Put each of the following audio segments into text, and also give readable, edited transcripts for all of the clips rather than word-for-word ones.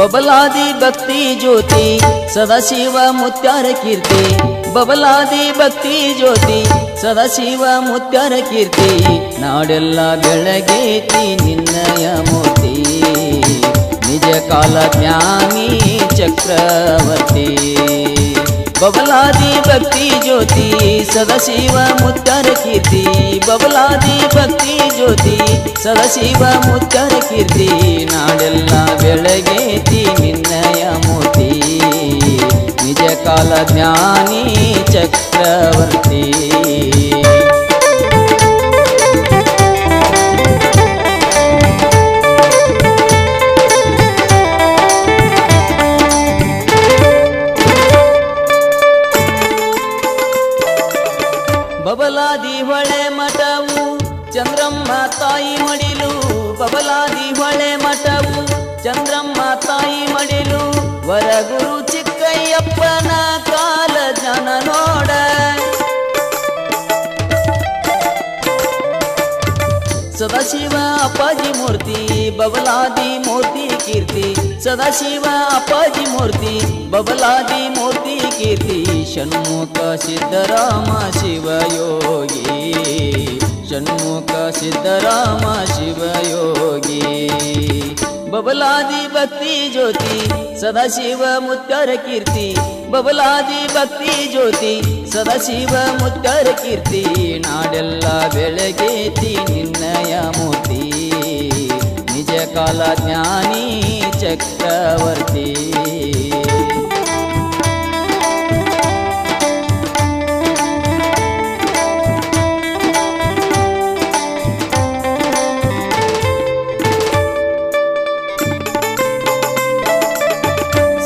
ಬಬಲಾದಿ ಭಕ್ತಿ ಜ್ಯೋತಿ ಸದಾಶಿವ ಮುತ್ಯಾರ ಕೀರ್ತಿ ಬಬಲಾದಿ ಭಕ್ತಿ ಜ್ಯೋತಿ ಸದಾಶಿವ ಮುತ್ಯಾರ ಕೀರ್ತಿ ನಾಡೆಲ್ಲ ಬೆಳಗೇತಿ ನಿನ್ನಯ ಮೂರ್ತಿ ನಿಜ ಕಾಲ ಜ್ಞಾನಿ ಚಕ್ರವರ್ತಿ ಬಬಲಾದಿ ಭಕ್ತಿ ಜ್ಯೋತಿ ಸದಾಶಿವ ಮುತ್ಯಾರ ಕೀರ್ತಿ ಬಬಲಾದಿ ಭಕ್ತಿ ಜ್ಯೋತಿ ಸದಾಶಿವ ಮುತ್ಯಾರ ಕೀರ್ತಿ ನಾಡೆಲ್ಲ ಬೆಳಗೇತಿ ನಿನ್ನಯ ಮೂರ್ತಿ ನಿಜ ಕಾಲ ಜ್ಞಾನಿ ಚಕ್ರವರ್ತಿ ಬಬಲಾದಿ ಹೊಳೆ ಮಠವು ಚಂದ್ರಮ್ಮ ತಾಯಿ ಮಡಿಲು ಬಬಲಾದಿ ಹೊಳೆ ಮಠವು ಚಂದ್ರಮ್ಮ ತಾಯಿ ಮಡಿಲು ವರಗುರು ಚಿಕ್ಕಯ್ಯಪ್ಪನ ಕಾಲ ಜನ ನೋಡ ಸದಾಶಿವ ಅಪ್ಪಾಜಿ ಮೂರ್ತಿ ಬಬಲಾದಿ ಮೂರ್ತಿ ಕೀರ್ತಿ ಸದಾಶಿವ ಅಪ್ಪಾಜಿ ಮೂರ್ತಿ ಬಬಲಾದಿ ಮೂರ್ತಿ ಕೀರ್ತಿ ಷಣ್ಮುಖ ಸಿದ್ದರಾಮ ಶಿವಯೋಗಿ ಷಣ್ಮುಖ ಸಿದ್ದರಾಮ ಶಿವಯೋಗಿ ಬಬಲಾದಿ ಭಕ್ತಿ ಜ್ಯೋತಿ ಸದಾಶಿವ ಮುತ್ಯಾರ ಕೀರ್ತಿ ಬಬಲಾದಿ ಭಕ್ತಿ ಜ್ಯೋತಿ ಸದಾಶಿವ ಮುತ್ಯಾರ ಕೀರ್ತಿ ನಾಡೆಲ್ಲ ಬೆಳಗೇತಿ ನಿನ್ನಯ ಮೂರ್ತಿ ನಿಜ ಕಾಲ ಜ್ಞಾನಿ ಚಕ್ರವರ್ತಿ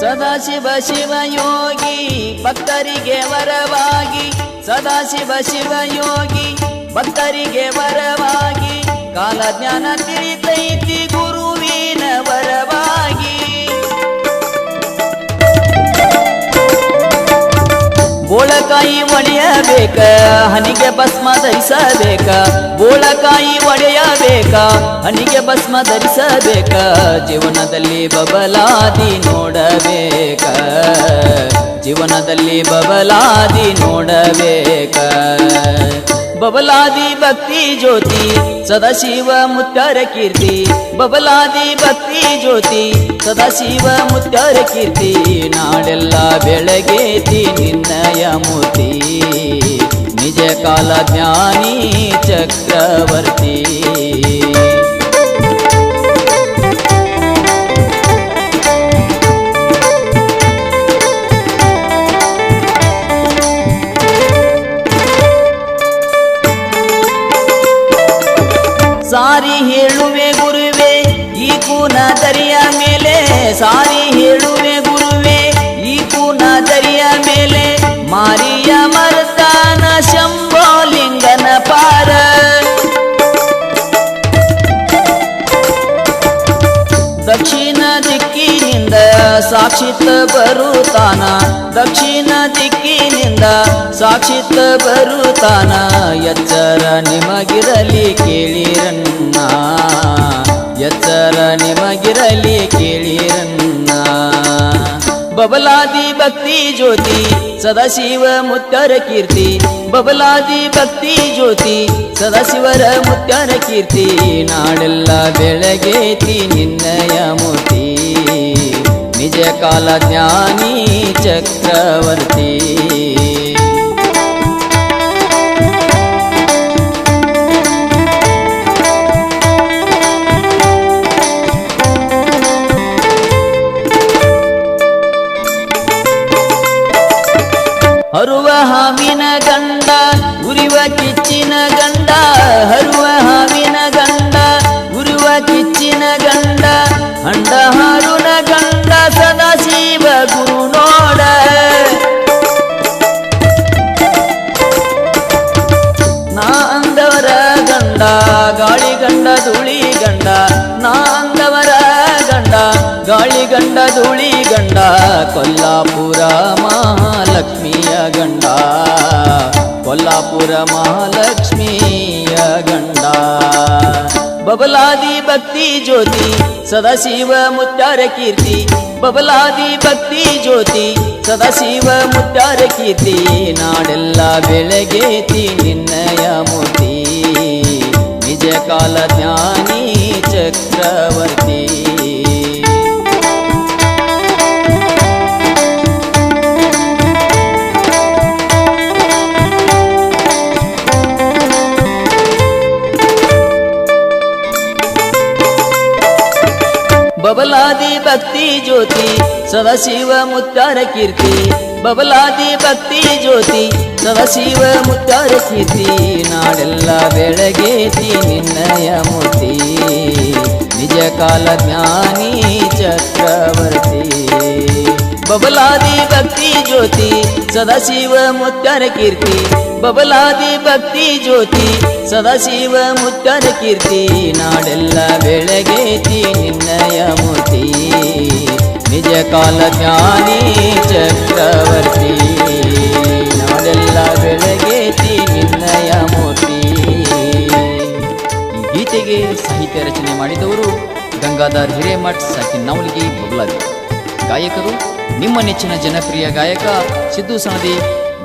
ಸದಾಶಿವ ಶಿವಯೋಗಿ ಭಕ್ತರಿಗೆ ವರವಾಗಿ ಸದಾಶಿವ ಶಿವಯೋಗಿ ಭಕ್ತರಿಗೆ ವರವಾಗಿ ಕಾಲಜ್ಞಾನ ತಿಳಿತೈತಿ ಗುರುವಿನ ವರವಾಗಿ ಬೋಳಕಾಯಿ ಒಡೆಯಬೇಕ ಹನಿಗೆ ಭಸ್ಮ ಧರಿಸಬೇಕ ಬೋಳಕಾಯಿ ಒಡೆಯಬೇಕ ಹನಿಗೆ ಭಸ್ಮ ಧರಿಸಬೇಕ ಜೀವನದಲ್ಲಿ ಬಬಲಾದಿ ನೋಡಬೇಕ ಜೀವನದಲ್ಲಿ ಬಬಲಾದಿ ನೋಡಬೇಕ ಬಬಲಾದಿ ಭಕ್ತಿ ಜ್ಯೋತಿ ಸದಾಶಿವ ಮುತ್ಯಾರ ಕೀರ್ತಿ ಬಬಲಾದಿ ಭಕ್ತಿ ಜ್ಯೋತಿ ಸದಾಶಿವ ಮುತ್ಯಾರ ಕೀರ್ತಿ ನಾಡೆಲ್ಲ ಬೆಳಗೇತಿ ನಿನ್ನಯ ಮೂರ್ತಿ ನಿಜ ಕಾಲ ಜ್ಞಾನಿ ಚಕ್ರವರ್ತಿ ಸಾರಿ ಹೇಳುವೆ ಗುರುವೆ ಈ ಕೂನ ದರಿಯ ಮೇಲೆ ಸಾರಿ ಹೇಳುವೆ ಗುರುವೆ ಈ ಕೂನ ದರಿಯ ಮೇಲೆ ಮಾರಿಯ ಮರ್ತಾನ ಶಂಭೋಲಿಂಗನ ಪಾರ ದಕ್ಷಿಣ ದಿಕ್ಕಿನಿಂದ ಸಾಕ್ಷಿತ ಬರುತ್ತಾನ ದಕ್ಷಿಣ ದಿಕ್ಕಿನಿಂದ ಸಾಕ್ಷಿತ ಬರುತ್ತಾನ ಎಚ್ಚರ ನಿಮಗಿರಲಿ ಕೇಳಿರನ್ನ ಎಚ್ಚರ ನಿಮಗಿರಲಿ ಕೇಳಿರನ್ನ ಬಬಲಾದಿ ಭಕ್ತಿ ಜ್ಯೋತಿ ಸದಾಶಿವ ಮುತ್ಯಾರ ಕೀರ್ತಿ ಬಬಲಾದಿ ಭಕ್ತಿ ಜ್ಯೋತಿ ಸದಾಶಿವರ ಮುತ್ಯಾರ ಕೀರ್ತಿ ನಾಡೆಲ್ಲ ಬೆಳಗೇತಿ ನಿನ್ನಯ ಮೂರ್ತಿ ನಿಜ ಕಾಲ ಜ್ಞಾನಿ ಚಕ್ರವರ್ತಿ ಹರುವ ಹಾವಿನ ಗಂಡ ಉರಿವ ಕಿಚ್ಚಿನ ಗಂಡ ಹರುವ ಹಾವಿನ ಗಂಡ ಉರಿವ ಕಿಚ್ಚಿನ ಗಂಡ ಹಂಡ ಹಾರುನ ಗಂಡ ಸದಾಶಿವ ಗುರು ನೋಡ ನಾ ಅಂದವರ ಗಂಡ ಗಾಳಿ ಗಂಡ ಧೂಳಿ ಗಂಡ ನಾ ಅಂದವರ ಗಂಡ ಗಾಳಿ ಗಂಡ ಧೂಳಿ ಗಂಡ ಕೊಲ್ಲಾಪುರ ಮಹಾಲಕ್ಷ್ಮಿಯ ಗಂಡ ಕೊಲ್ಲಾಪುರ ಮಹಾಲಕ್ಷ್ಮಿಯ ಗಂಡ ಬಬಲಾದಿ ಭಕ್ತಿ ಜ್ಯೋತಿ ಸದಾಶಿವ ಮುತ್ಯಾರ ಕೀರ್ತಿ ಬಬಲಾದಿ ಭಕ್ತಿ ಜ್ಯೋತಿ ಸದಾಶಿವ ಮುತ್ಯಾರ ಕೀರ್ತಿ ನಾಡೆಲ್ಲ ಬೆಳಗೇತಿ ನಿನ್ನಯ ಮೂರ್ತಿ ನಿಜ ಕಾಲ ಜ್ಞಾನಿ ಚಕ್ರವರ್ತಿ ಬಬಲಾದಿ ಭಕ್ತಿ ಜ್ಯೋತಿ ಸದಾಶಿವ ಮುತ್ಯಾರ ಕೀರ್ತಿ ಬಬಲಾದಿ ಭಕ್ತಿ ಜ್ಯೋತಿ ಸದಾಶಿವ ಮುತ್ಯಾರ ಕೀರ್ತಿ ನಾಡೆಲ್ಲ ಬೆಳಗೇತಿ ನಿನ್ನಯ ಮೂರ್ತಿ ನಿಜ ಕಾಲ ಜ್ಞಾನಿ ಚಕ್ರವರ್ತಿ ಬಬಲಾದಿ ಭಕ್ತಿ ಜ್ಯೋತಿ ಸದಾಶಿವ ಮುತ್ಯಾರ ಕೀರ್ತಿ ಬಬಲಾದಿ ಭಕ್ತಿ ಜ್ಯೋತಿ ಸದಾಶಿವ ಮುತ್ಯಾರ ಕೀರ್ತಿ ನಾಡೆಲ್ಲ ಬೆಳಗೇತಿ ನಿನ್ನಯ ಮೂರ್ತಿ ನಿಜ ಕಾಲ ಜ್ಞಾನಿ ಚಕ್ರವರ್ತಿ ನಾಡೆಲ್ಲ ಬೆಳಗೇತಿ ನಿನ್ನಯ ಮೂರ್ತಿ. ಈ ಗೀತೆಗೆ ಸಾಹಿತ್ಯ ರಚನೆ ಮಾಡಿದವರು ಗಂಗಾಧರ್ ಹಿರೇಮಠ್ ಸಾಕಿನ್ ನವಲಗಿ ಬಬಲಾದಿ. ಗಾಯಕರು ನಿಮ್ಮ ನೆಚ್ಚಿನ ಜನಪ್ರಿಯ ಗಾಯಕ ಸಿದ್ದು ಸಣದಿ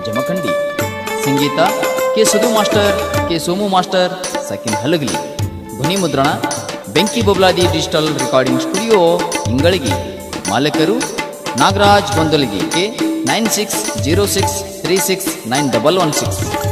ಜಮಖಂಡಿ. ಸಂಗೀತ K Sudhu master, K Somu master, ಸಾಕಿನ್ ಹಲಗಲಿ. ಧ್ವನಿ ಮುದ್ರಣ Benki Babaladi digital recording studio Ingalagi. ಮಾಲಕರು ನಾಗರಾಜ್ ಗೊಂದಲಗಿ. ಕೆ 9606369116.